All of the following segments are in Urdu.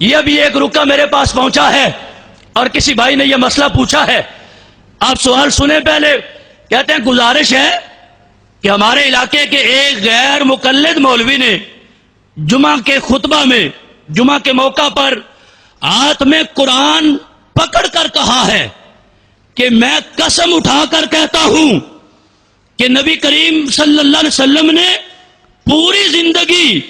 یہ ابھی ایک رکا میرے پاس پہنچا ہے اور کسی بھائی نے یہ مسئلہ پوچھا ہے. آپ سوال سنیں پہلے. کہتے ہیں گزارش ہے کہ ہمارے علاقے کے ایک غیر مقلد مولوی نے جمعہ کے خطبہ میں جمعہ کے موقع پر ہاتھ میں قرآن پکڑ کر کہا ہے کہ میں قسم اٹھا کر کہتا ہوں کہ نبی کریم صلی اللہ علیہ وسلم نے پوری زندگی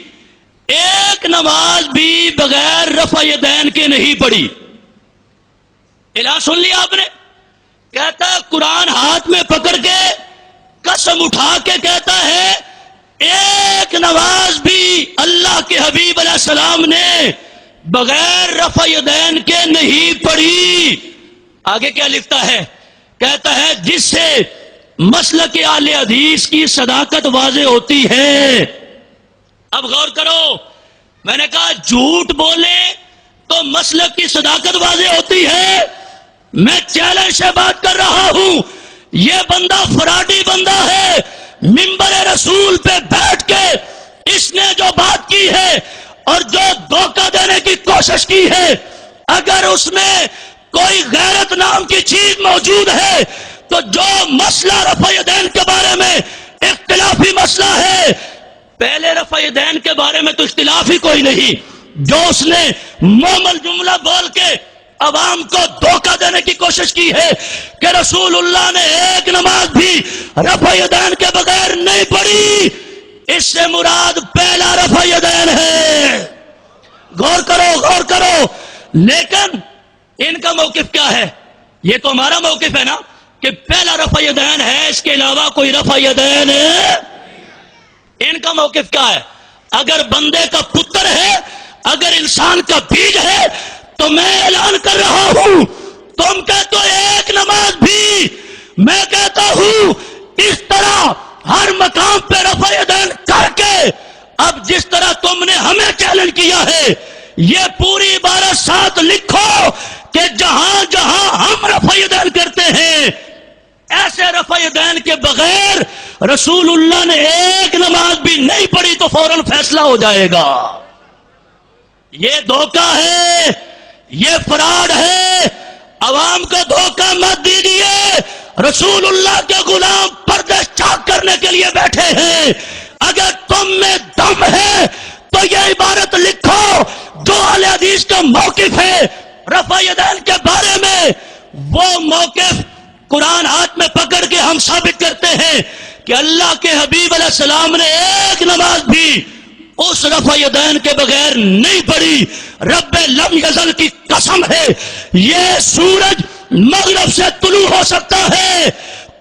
ایک نماز بھی بغیر رفع یدین کے نہیں پڑھی. الہ سن لیا آپ نے. کہتا ہے قرآن ہاتھ میں پکڑ کے قسم اٹھا کے کہتا ہے ایک نماز بھی اللہ کے حبیب علیہ السلام نے بغیر رفع یدین کے نہیں پڑھی. آگے کیا لکھتا ہے؟ کہتا ہے جس سے مسلک اہل حدیث کی صداقت واضح ہوتی ہے. اب غور کرو، میں نے کہا جھوٹ بولے تو مسلک کی صداقت واضح ہوتی ہے. میں چیلنج سے بات کر رہا ہوں، یہ بندہ فراڈی بندہ ہے. منبر رسول پہ بیٹھ کے اس نے جو بات کی ہے اور جو دھوکہ دینے کی کوشش کی ہے، اگر اس میں کوئی غیرت نام کی چیز موجود ہے تو جو مسئلہ رفع یدین کے بارے میں اختلافی مسئلہ ہے، پہلے رفع یدین کے بارے میں تو اختلاف ہی کوئی نہیں، جو اس نے مومل جملہ بول کے عوام کو دھوکہ دینے کی کوشش کی ہے کہ رسول اللہ نے ایک نماز بھی رفع یدین کے بغیر نہیں پڑھی، اس سے مراد پہلا رفع یدین ہے. غور کرو غور کرو. لیکن ان کا موقف کیا ہے؟ یہ تو ہمارا موقف ہے نا کہ پہلا رفع یدین ہے، اس کے علاوہ کوئی رفع یدین ہے. ان کا موقف کیا ہے؟ اگر بندے کا پتر ہے، اگر انسان کا بیج ہے، تو میں اعلان کر رہا ہوں، تم کہتے ہو ایک نماز بھی، میں کہتا ہوں اس طرح ہر مقام پہ رفع یدین کر کے، اب جس طرح تم نے ہمیں چیلنج کیا ہے، یہ پوری عبارت ساتھ لکھو کہ جہاں جہاں ہم رفع یدین کرتے ہیں، ایسے رفع یدین کے بغیر رسول اللہ نے ایک نماز بھی نہیں پڑھی تو فوراً فیصلہ ہو جائے گا. یہ دھوکہ ہے، یہ فراڈ ہے. عوام کو دھوکہ مت دیجیے. رسول اللہ کے غلام پردے چاک کرنے کے لیے بیٹھے ہیں. اگر تم میں دم ہے تو یہ عبارت لکھو جو اہل حدیث کا موقف ہے رفع یدین کے بارے میں، وہ موقف قرآن ہاتھ میں پکڑ کے ہم ثابت کرتے ہیں کہ اللہ کے حبیب علیہ السلام نے ایک نماز بھی اس رفع یدین کے بغیر نہیں پڑھی. رب لم یزل کی قسم ہے، یہ سورج مغرب سے طلوع ہو سکتا ہے،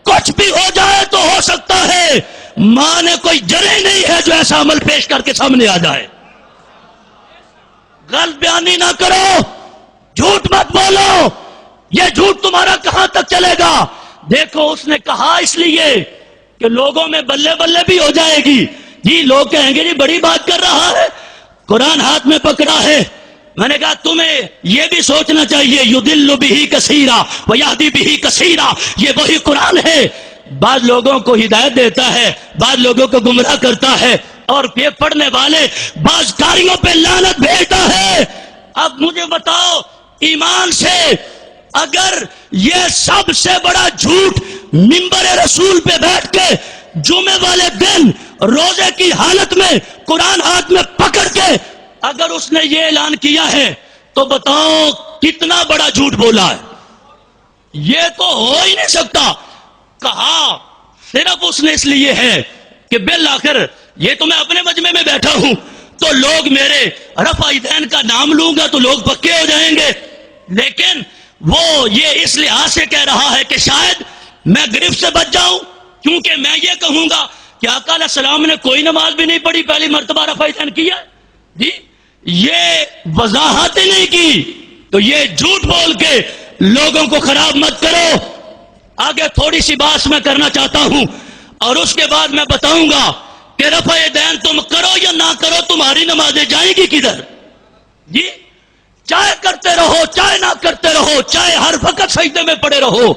کچھ بھی ہو جائے تو ہو سکتا ہے، ماں نے کوئی جرح نہیں ہے جو ایسا عمل پیش کر کے سامنے آ جائے. غلط بیانی نہ کرو، جھوٹ مت بولو. یہ جھوٹ تمہارا کہاں تک چلے گا؟ دیکھو اس نے کہا اس لیے کہ لوگوں میں بلے بلے بھی ہو جائے گی. جی لوگ کہیں گے جی بڑی بات کر رہا ہے، قرآن ہاتھ میں پکڑا ہے. میں نے کہا تمہیں یہ بھی سوچنا چاہیے، یضل بہ کثیرا ویہدی بہ کثیرا، یہ وہی قرآن ہے. بعض لوگوں کو ہدایت دیتا ہے، بعض لوگوں کو گمراہ کرتا ہے، اور یہ پڑھنے والے بعض کاریوں پہ لعنت بھیجتا ہے. اب مجھے بتاؤ، ایمان سے اگر یہ سب سے بڑا جھوٹ منبر رسول پہ بیٹھ کے جمعے والے دن روزے کی حالت میں قرآن ہاتھ میں پکڑ کے اگر اس نے یہ اعلان کیا ہے تو بتاؤ کتنا بڑا جھوٹ بولا ہے. یہ تو ہو ہی نہیں سکتا. کہا صرف اس نے اس لیے ہے کہ بالآخر یہ تو میں اپنے مجمع میں بیٹھا ہوں تو لوگ میرے رفع یدین کا نام لوں گا تو لوگ پکے ہو جائیں گے. لیکن وہ یہ اس لحاظ سے کہہ رہا ہے کہ شاید میں گرفت سے بچ جاؤں، کیونکہ میں یہ کہوں گا کہ آقا علیہ السلام نے کوئی نماز بھی نہیں پڑھی، پہلی مرتبہ رفع یدین کیا. جی یہ وضاحت نہیں کی تو یہ جھوٹ بول کے لوگوں کو خراب مت کرو. آگے تھوڑی سی بات میں کرنا چاہتا ہوں اور اس کے بعد میں بتاؤں گا کہ رفع یدین تم کرو یا نہ کرو تمہاری نمازیں جائیں گی کدھر. جی چاہے کرتے رہو چاہے نہ کرتے رہو، چاہے ہر وقت سجدے میں پڑے رہو،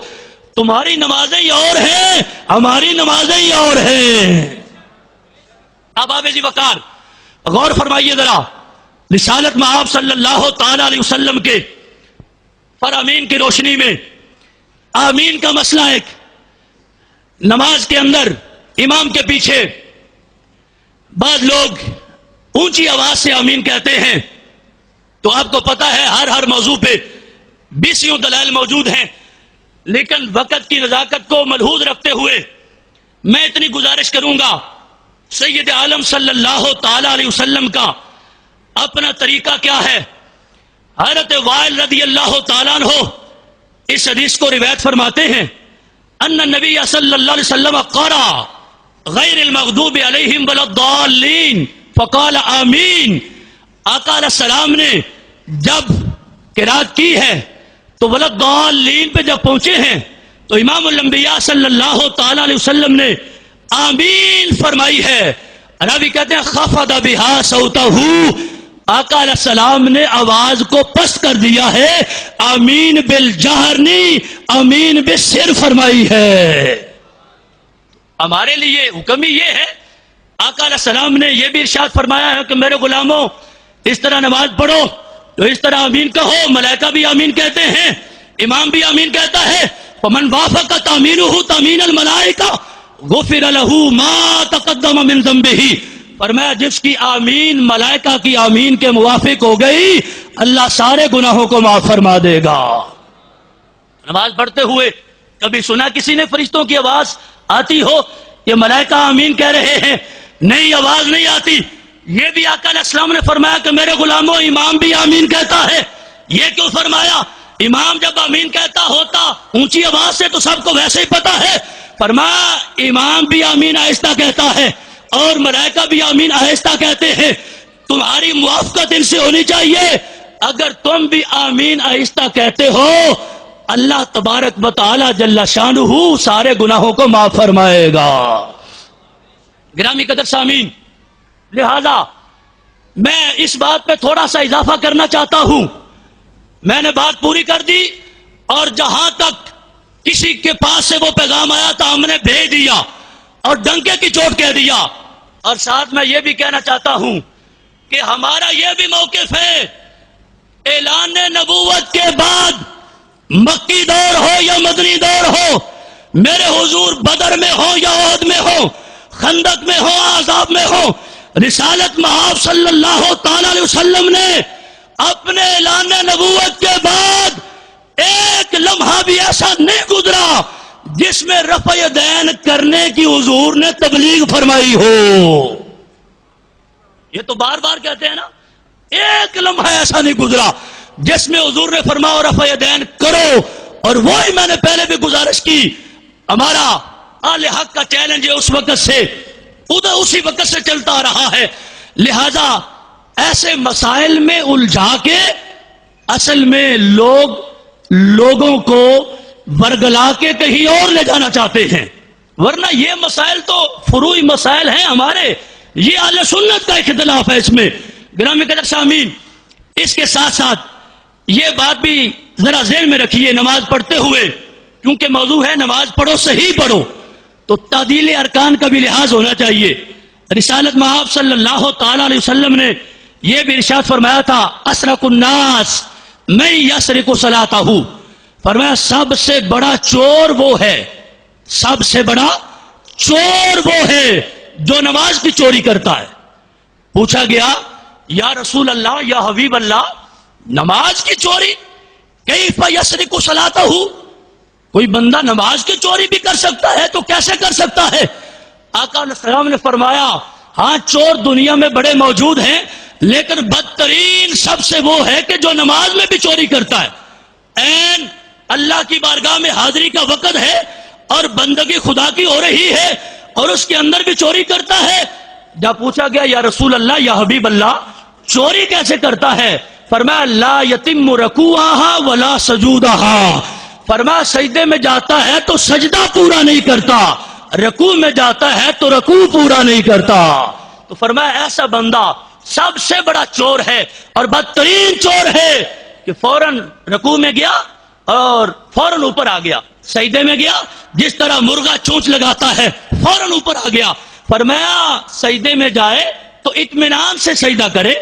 تمہاری نمازیں ہی اور ہیں، ہماری نمازیں ہی اور ہیں. اب آبے جی وقار غور فرمائیے ذرا. رسالت میں آپ صلی اللہ تعالی علیہ وسلم کے فرامین کی روشنی میں آمین کا مسئلہ ایک نماز کے اندر امام کے پیچھے بعض لوگ اونچی آواز سے آمین کہتے ہیں، تو آپ کو پتا ہے ہر موضوع پہ 20 دلائل موجود ہیں، لیکن وقت کی نزاکت کو ملحوظ رکھتے ہوئے میں اتنی گزارش کروں گا، سید عالم صلی اللہ تعالی علیہ وسلم کا اپنا طریقہ کیا ہے۔ حضرت وائل رضی اللہ تعالیٰ عنہ اس حدیث کو روایت فرماتے ہیں، ان النبی صلی اللہ علیہ وسلم قرأ غیر المغضوب علیہم ولا الضالین فقال آمین۔ آقا علیہ السلام نے جب قرات کی ہے تو ولا الضالین پہ جب پہنچے ہیں تو امام الانبیاء صلی اللہ تعالی علیہ وسلم نے آمین فرمائی ہے۔ راوی کہتے ہیں خفض بها صوتہ، آقا علیہ السلام نے آواز کو پست کر دیا ہے، آمین بالجہر نہیں آمین بالسر فرمائی ہے۔ ہمارے لیے حکم ہی یہ ہے، آقا علیہ السلام نے یہ بھی ارشاد فرمایا ہے کہ میرے غلاموں اس طرح نماز پڑھو تو اس طرح آمین کہو، ملائکہ بھی آمین کہتے ہیں، امام بھی آمین کہتا ہے، فمن وافق تامینہ تامین الملائکہ غفر لہ ما تقدم من ذنبہ، فرمایا جس کی آمین ملائکہ کی آمین کے موافق ہو گئی اللہ سارے گناہوں کو معاف فرما دے گا۔ نماز پڑھتے ہوئے کبھی سنا کسی نے فرشتوں کی آواز آتی ہو یہ ملائکہ آمین کہہ رہے ہیں؟ نہیں، آواز نہیں آتی۔ یہ بھی آقا علیہ السلام نے فرمایا کہ میرے غلاموں امام بھی آمین کہتا ہے۔ یہ کیوں فرمایا؟ امام جب آمین کہتا ہوتا اونچی آواز سے تو سب کو ویسے ہی پتا ہے، فرمایا امام بھی آمین آہستہ کہتا ہے اور ملائکہ بھی آمین آہستہ کہتے ہیں، تمہاری موافقت ان سے ہونی چاہیے۔ اگر تم بھی آمین آہستہ کہتے ہو اللہ تبارک و تعالی جل شانہ سارے گناہوں کو معاف فرمائے گا۔ گرامی قدر سامعین، لہذا میں اس بات پہ تھوڑا سا اضافہ کرنا چاہتا ہوں۔ میں نے بات پوری کر دی اور جہاں تک کسی کے پاس سے وہ پیغام آیا تھا ہم نے بھیج دیا اور ڈنکے کی چوٹ کہہ دیا۔ اور ساتھ میں یہ بھی کہنا چاہتا ہوں کہ ہمارا یہ بھی موقف ہے، اعلان نبوت کے بعد مکی دور ہو یا مدنی دور ہو، میرے حضور بدر میں ہو یا احد میں ہو، خندق میں ہو، عذاب میں ہو، رسالت محاب صلی اللہ تعالی علیہ وسلم نے اپنے اعلان نبوت کے بعد ایک لمحہ بھی ایسا نہیں گزرا جس میں رفع دین کرنے کی حضور نے تبلیغ فرمائی ہو۔ یہ تو بار بار کہتے ہیں نا، ایک لمحہ ایسا نہیں گزرا جس میں حضور نے فرمایا رفع دین کرو۔ اور وہی میں نے پہلے بھی گزارش کی، ہمارا اہل حق کا چیلنج ہے اس وقت سے اسی وقت سے چلتا آ رہا ہے۔ لہذا ایسے مسائل میں الجھا کے اصل میں لوگوں کو ورگلا کے کہیں اور لے جانا چاہتے ہیں، ورنہ یہ مسائل تو فروعی مسائل ہیں ہمارے، یہ اہل سنت کا اختلاف ہے اس میں۔ گرامی قدر سامعین، اس کے ساتھ ساتھ یہ بات بھی ذرا ذہن میں رکھیے نماز پڑھتے ہوئے، کیونکہ موضوع ہے نماز پڑھو صحیح پڑھو، تو تعدیل ارکان کا بھی لحاظ ہونا چاہیے۔ رسالت محاب صلی اللہ تعالی علیہ وسلم نے یہ بھی ارشاد فرمایا تھا، اسرق الناس من یسرق صلاتہ، فرمایا سب سے بڑا چور وہ ہے، سب سے بڑا چور وہ ہے جو نماز کی چوری کرتا ہے۔ پوچھا گیا یا رسول اللہ یا حبیب اللہ، نماز کی چوری کیف یسرق صلاتہ، کوئی بندہ نماز کی چوری بھی کر سکتا ہے تو کیسے کر سکتا ہے؟ آقا علیہ السلام نے فرمایا ہاں چور دنیا میں بڑے موجود ہیں، لیکن بدترین سب سے وہ ہے کہ جو نماز میں بھی چوری کرتا ہے۔ این اللہ کی بارگاہ میں حاضری کا وقت ہے اور بندگی خدا کی ہو رہی ہے اور اس کے اندر بھی چوری کرتا ہے۔ جب پوچھا گیا یا رسول اللہ یا حبیب اللہ چوری کیسے کرتا ہے؟ فرمایا لا یتم رکوعہا ولا سجودہا، فرمایا سجدے میں جاتا ہے تو سجدہ پورا نہیں کرتا، رکوع میں جاتا ہے تو رکوع پورا نہیں کرتا۔ تو فرمایا ایسا بندہ سب سے بڑا چور ہے اور بدترین چور ہے کہ فوراً رکوع میں گیا اور فوراً اوپر آ گیا، سجدے میں گیا جس طرح مرغا چونچ لگاتا ہے فوراً اوپر آ گیا۔ فرمایا سجدے میں جائے تو اطمینان سے سجدہ کرے،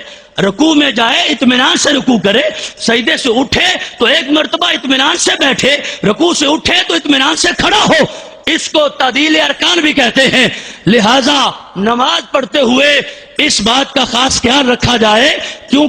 رکوع میں جائے اطمینان سے رکوع کرے، سجدے سے اٹھے تو ایک مرتبہ اطمینان سے بیٹھے، رکوع سے اٹھے تو اطمینان سے کھڑا ہو، اس کو تعدیل ارکان بھی کہتے ہیں۔ لہذا نماز پڑھتے ہوئے اس بات کا خاص خیال رکھا جائے، کیوں